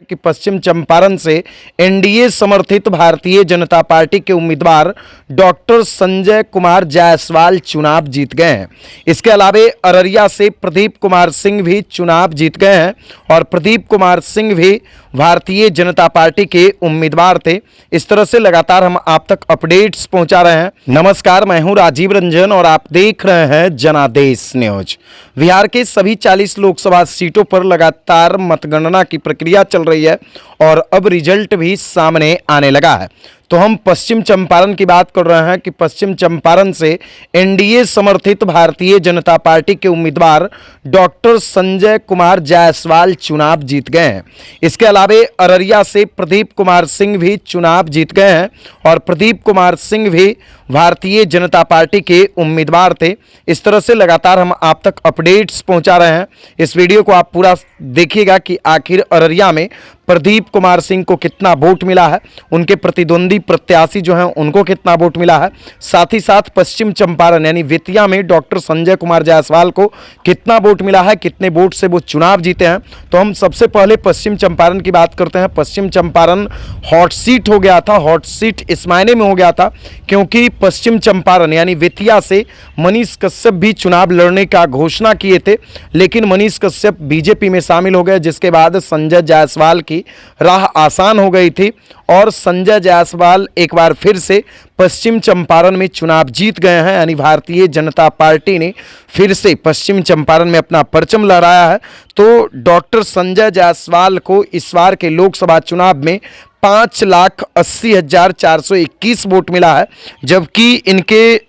कि पश्चिम चंपारण से एनडीए समर्थित भारतीय जनता पार्टी के उम्मीदवार डॉक्टर संजय कुमार जायसवाल चुनाव जीत गए हैं। इसके अलावे अररिया से प्रदीप कुमार सिंह भी चुनाव जीत गए हैं और प्रदीप कुमार सिंह भी भारतीय जनता पार्टी के उम्मीदवार थे। इस तरह से लगातार हम आप तक अपडेट्स पहुंचा रहे हैं। नमस्कार, मैं हूं राजीव रंजन और आप देख रहे हैं जनादेश न्यूज। बिहार के सभी 40 लोकसभा सीटों पर लगातार मतगणना की प्रक्रिया चल रही है और अब रिजल्ट भी सामने आने लगा है। तो हम पश्चिम चंपारण की बात कर रहे हैं कि पश्चिम चंपारण से एनडीए समर्थित भारतीय जनता पार्टी के उम्मीदवार डॉक्टर संजय कुमार जायसवाल चुनाव जीत गए हैं। इसके अलावे अररिया से प्रदीप कुमार सिंह भी चुनाव जीत गए हैं और प्रदीप कुमार सिंह भी भारतीय जनता पार्टी के उम्मीदवार थे। इस तरह से लगातार हम आप तक अपडेट्स पहुंचा रहे हैं। इस वीडियो को आप पूरा देखिएगा कि आखिर अररिया में प्रदीप कुमार सिंह को कितना वोट मिला है, उनके प्रतिद्वंदी प्रत्याशी जो हैं उनको कितना वोट मिला है, साथ ही साथ पश्चिम चंपारण यानी बेतिया में डॉक्टर संजय कुमार जायसवाल को कितना वोट मिला है, कितने वोट से वो चुनाव जीते हैं। तो हम सबसे पहले पश्चिम चंपारण की बात करते हैं। पश्चिम चंपारण हॉट सीट हो गया था। हॉट सीट इस मायने में हो गया था क्योंकि पश्चिम चंपारण यानी बेतिया से मनीष कश्यप भी चुनाव लड़ने का घोषणा किए थे, लेकिन मनीष कश्यप बीजेपी में शामिल हो गए, जिसके बाद संजय जायसवाल की राह आसान हो गई थी और संजय जायसवाल एक बार फिर से पश्चिम चंपारण में चुनाव जीत गए हैं। यानी भारतीय जनता पार्टी ने फिर से पश्चिम चंपारण में अपना परचम लहराया है। तो डॉक्टर संजय जायसवाल को इस बार के लोकसभा चुनाव में 5,80,421 वोट मिला है, जबकि इनके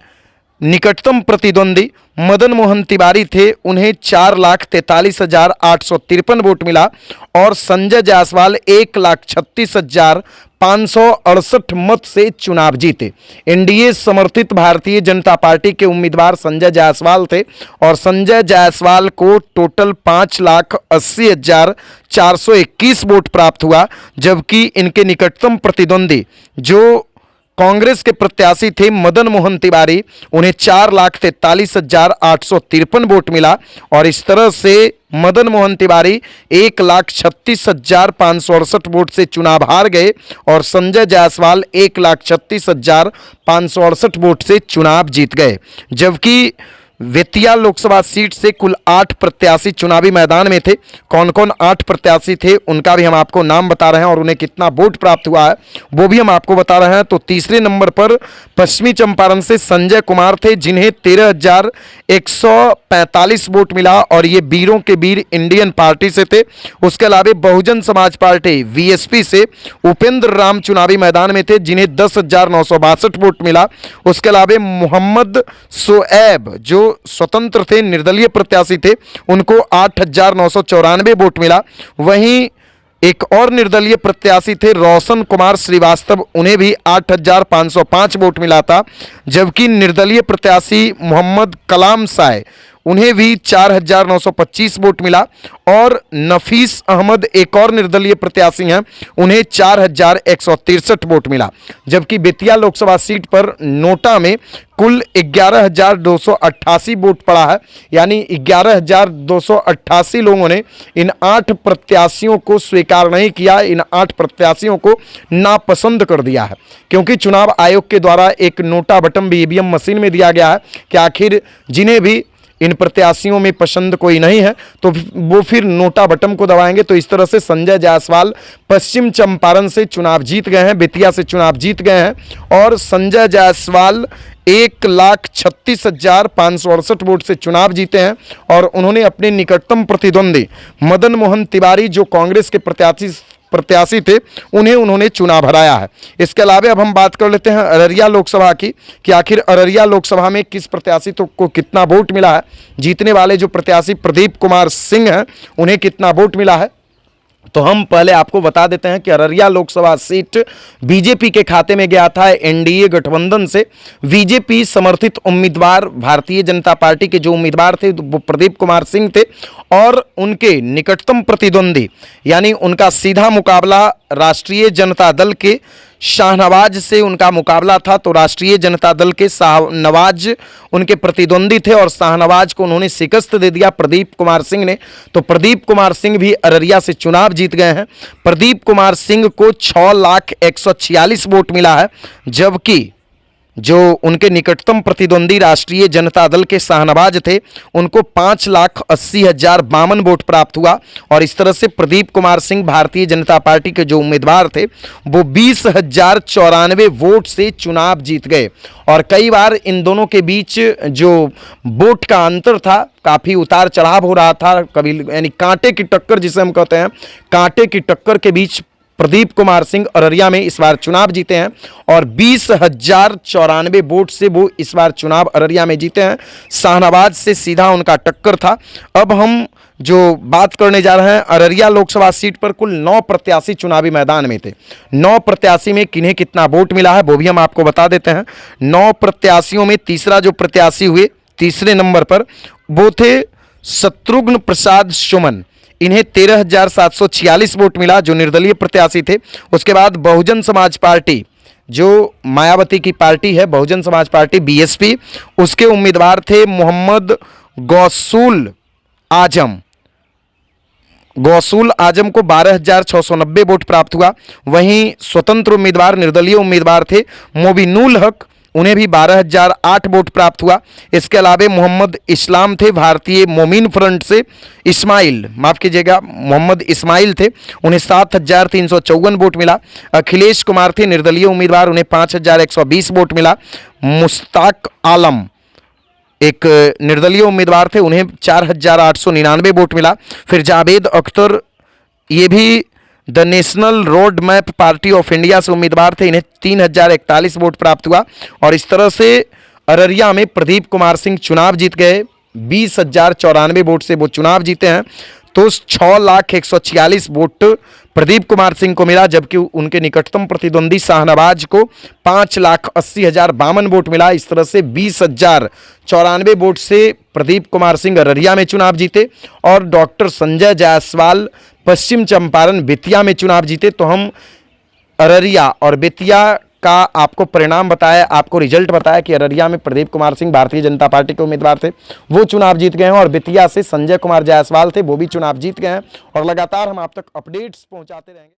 निकटतम प्रतिद्वंदी मदन मोहन तिवारी थे, उन्हें 4,43,853 वोट मिला और संजय जायसवाल 1,36,568 मत से चुनाव जीते। एनडीए समर्थित भारतीय जनता पार्टी के उम्मीदवार संजय जायसवाल थे और संजय जायसवाल को टोटल 5,80,421 वोट प्राप्त हुआ, जबकि इनके निकटतम प्रतिद्वंदी जो कांग्रेस के प्रत्याशी थे मदन मोहन तिवारी, उन्हें 4,43,853 वोट मिला और इस तरह से मदन मोहन तिवारी 1,36,568 वोट से चुनाव हार गए और संजय जायसवाल 1,36,568 वोट से चुनाव जीत गए। जबकि बेतिया लोकसभा सीट से कुल 8 प्रत्याशी चुनावी मैदान में थे। कौन कौन 8 प्रत्याशी थे उनका भी हम आपको नाम बता रहे हैं और उन्हें कितना वोट प्राप्त हुआ है वो भी हम आपको बता रहे हैं। तो तीसरे नंबर पर पश्चिमी चंपारण से संजय कुमार थे, जिन्हें 13,145 वोट मिला और ये वीरों के वीर इंडियन पार्टी से थे। उसके अलावा बहुजन समाज पार्टी वीएसपी से उपेंद्र राम चुनावी मैदान में थे, जिन्हें 10,962 वोट मिला। उसके अलावा मोहम्मद सोएब जो स्वतंत्र थे, निर्दलीय प्रत्याशी थे, उनको 8,994 वोट मिला। वहीं एक और निर्दलीय प्रत्याशी थे रोशन कुमार श्रीवास्तव, उन्हें भी 8,505 वोट मिला था। जबकि निर्दलीय प्रत्याशी मोहम्मद कलाम साय, उन्हें भी 4,925 वोट मिला और नफीस अहमद एक और निर्दलीय प्रत्याशी हैं, उन्हें 4,163 वोट मिला। जबकि बेतिया लोकसभा सीट पर नोटा में कुल 11,288 वोट पड़ा है, यानी 11,288 लोगों ने इन 8 प्रत्याशियों को स्वीकार नहीं किया, इन 8 प्रत्याशियों को नापसंद कर दिया है, क्योंकि चुनाव आयोग के द्वारा एक नोटा बटन भी ईवीएम मशीन में दिया गया है कि आखिर जिन्हें भी इन प्रत्याशियों में पसंद कोई नहीं है तो वो फिर नोटा बटन को दबाएंगे। तो इस तरह से संजय जायसवाल पश्चिम चंपारण से चुनाव जीत गए हैं, बेतिया से चुनाव जीत गए हैं और संजय जायसवाल 1,36,568 वोट से चुनाव जीते हैं और उन्होंने अपने निकटतम प्रतिद्वंदी मदन मोहन तिवारी जो कांग्रेस के प्रत्याशी थे उन्होंने चुनाव हराया है। इसके अलावा अब हम बात कर लेते हैं अररिया लोकसभा की कि आखिर अररिया लोकसभा में किस प्रत्याशी को कितना वोट मिला है। जीतने वाले जो प्रत्याशी प्रदीप कुमार सिंह हैं उन्हें कितना वोट मिला है, तो हम पहले आपको बता देते हैं कि अररिया लोकसभा सीट बीजेपी के खाते में गया था। एनडीए गठबंधन से बीजेपी समर्थित उम्मीदवार भारतीय जनता पार्टी के जो उम्मीदवार थे वो प्रदीप कुमार सिंह थे और उनके निकटतम प्रतिद्वंदी यानी उनका सीधा मुकाबला राष्ट्रीय जनता दल के शाहनवाज से उनका मुकाबला था, तो राष्ट्रीय जनता दल के शाहनवाज उनके प्रतिद्वंदी थे और शाहनवाज को उन्होंने शिकस्त दे दिया प्रदीप कुमार सिंह ने। तो प्रदीप कुमार सिंह भी अररिया से चुनाव जीत गए हैं। प्रदीप कुमार सिंह को 6,146 वोट मिला है, जबकि जो उनके निकटतम प्रतिद्वंदी राष्ट्रीय जनता दल के शाहनवाज थे उनको 5,80,052 वोट प्राप्त हुआ। और इस तरह से प्रदीप कुमार सिंह भारतीय जनता पार्टी के जो उम्मीदवार थे वो 20,094 वोट से चुनाव जीत गए। और कई बार इन दोनों के बीच जो वोट का अंतर था काफ़ी उतार चढ़ाव हो रहा था, कभी यानी कांटे की टक्कर जिसे हम कहते हैं, कांटे की टक्कर के बीच प्रदीप कुमार सिंह अररिया में इस बार चुनाव जीते हैं और 20,094 वोट से वो इस बार चुनाव अररिया में जीते हैं। शाहनवाज से सीधा उनका टक्कर था। अब हम जो बात करने जा रहे हैं, अररिया लोकसभा सीट पर कुल 9 प्रत्याशी चुनावी मैदान में थे। 9 प्रत्याशी में किन्हें कितना वोट मिला है वो भी हम आपको बता देते हैं। 9 प्रत्याशियों में तीसरा जो प्रत्याशी हुए तीसरे नंबर पर वो थे शत्रुघ्न प्रसाद सुमन। इन्हें 13,746 वोट मिला जो निर्दलीय प्रत्याशी थे। उसके बाद बहुजन समाज पार्टी जो मायावती की पार्टी है, बहुजन समाज पार्टी बीएसपी, उसके उम्मीदवार थे मोहम्मद गौसूल आजम। गौसूल आजम को 12,690 वोट प्राप्त हुआ। वहीं स्वतंत्र उम्मीदवार निर्दलीय उम्मीदवार थे मोबिनुल हक, उन्हें भी 12,008 वोट प्राप्त हुआ। इसके अलावा मोहम्मद इस्लाम थे भारतीय मोमिन फ्रंट से, इस्माइल माफ़ कीजिएगा मोहम्मद इस्माइल थे, उन्हें 7,354 वोट मिला। अखिलेश कुमार थे निर्दलीय उम्मीदवार, उन्हें 5,120 वोट मिला। मुश्ताक आलम एक निर्दलीय उम्मीदवार थे, उन्हें 4,899 वोट मिला। फिर जावेद अख्तर ये भी the national road map party of India से उम्मीदवार थे, इन्हें 3,041 वोट प्राप्त हुआ। और इस तरह से अररिया में प्रदीप कुमार सिंह चुनाव जीत गए। 20,094 वोट से वो चुनाव जीते हैं। तो 6,146 वोट प्रदीप कुमार सिंह को मिला, जबकि उनके निकटतम प्रतिद्वंदी शाहनवाज को 5,80,052 वोट मिला। इस तरह से 20,094 वोट से प्रदीप कुमार सिंह अररिया में चुनाव जीते और डॉक्टर संजय जायसवाल पश्चिम चंपारण बेतिया में चुनाव जीते। तो हम अररिया और बेतिया का आपको परिणाम बताया, आपको रिजल्ट बताया कि अररिया में प्रदीप कुमार सिंह भारतीय जनता पार्टी के उम्मीदवार थे, वो चुनाव जीत गए हैं। और बेतिया से संजय कुमार जायसवाल थे, वो भी चुनाव जीत गए हैं। और लगातार हम आप तक अपडेट्स पहुंचाते रहेंगे।